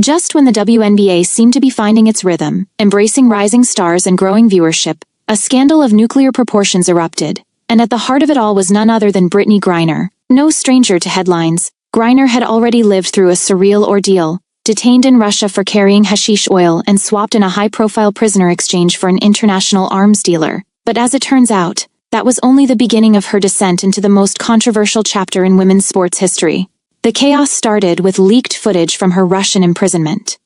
Just when the WNBA seemed to be finding its rhythm, embracing rising stars and growing viewership, a scandal of nuclear proportions erupted, and at the heart of it all was none other than Brittney Griner. No stranger to headlines, Griner had already lived through a surreal ordeal, detained in Russia for carrying hashish oil and swapped in a high-profile prisoner exchange for an international arms dealer. But as it turns out, that was only the beginning of her descent into the most controversial chapter in women's sports history. The chaos started with leaked footage from her Russian imprisonment.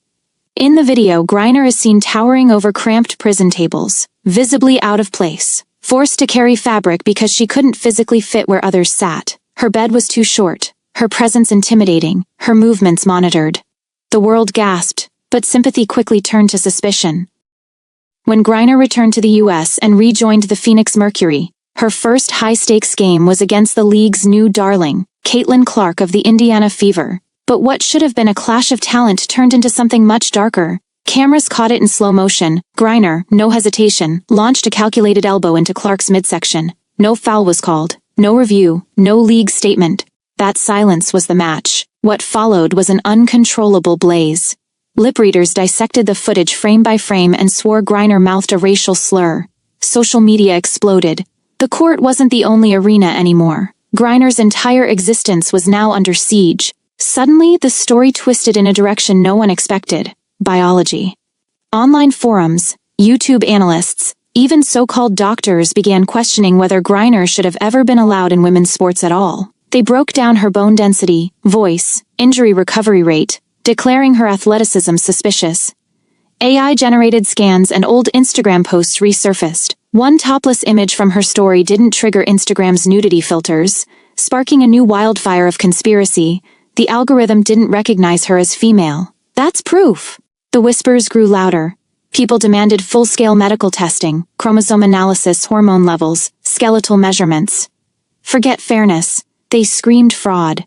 In the video, Griner is seen towering over cramped prison tables, visibly out of place, forced to carry fabric because she couldn't physically fit where others sat. Her bed was too short, her presence intimidating, her movements monitored. The world gasped, but sympathy quickly turned to suspicion. When Griner returned to the US and rejoined the Phoenix Mercury, her first high-stakes game was against the league's new darling, Caitlin Clark of the Indiana Fever. But what should have been a clash of talent turned into something much darker. Cameras caught it in slow motion. Griner, no hesitation, launched a calculated elbow into Clark's midsection. No foul was called, no review, no league statement. That silence was the match. What followed was an uncontrollable blaze. Lip readers dissected the footage frame by frame and swore Griner mouthed a racial slur. Social media exploded. The court wasn't the only arena anymore. Griner's entire existence was now under siege. Suddenly, the story twisted in a direction no one expected: biology. Online forums, YouTube analysts, even so-called doctors began questioning whether Griner should have ever been allowed in women's sports at all. They broke down her bone density, voice, injury recovery rate, declaring her athleticism suspicious. AI-generated scans and old Instagram posts resurfaced. One topless image from her story didn't trigger Instagram's nudity filters, sparking a new wildfire of conspiracy. The algorithm didn't recognize her as female. That's proof. The whispers grew louder. People demanded full-scale medical testing, chromosome analysis, hormone levels, skeletal measurements. Forget fairness. They screamed fraud.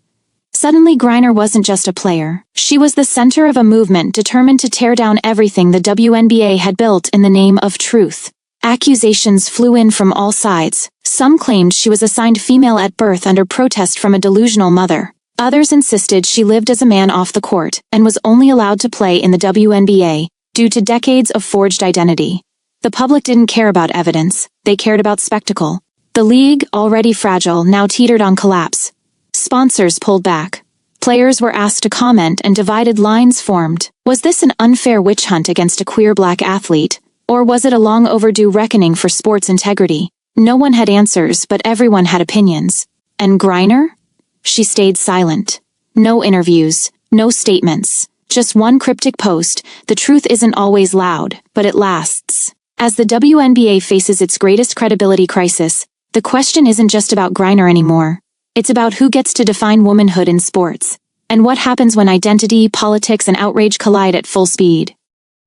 Suddenly, Griner wasn't just a player. She was the center of a movement determined to tear down everything the WNBA had built in the name of truth. Accusations flew in from all sides. Some claimed she was assigned female at birth under protest from a delusional mother. Others insisted she lived as a man off the court and was only allowed to play in the WNBA due to decades of forged identity. The public didn't care about evidence, they cared about spectacle. The league, already fragile, now teetered on collapse. Sponsors pulled back. Players were asked to comment and divided lines formed. Was this an unfair witch hunt against a queer black athlete? Or was it a long overdue reckoning for sports integrity? No one had answers, but everyone had opinions. And Griner? She stayed silent. No interviews, no statements. Just one cryptic post: the truth isn't always loud, but it lasts. As the WNBA faces its greatest credibility crisis, the question isn't just about Griner anymore. It's about who gets to define womanhood in sports, and what happens when identity, politics, and outrage collide at full speed.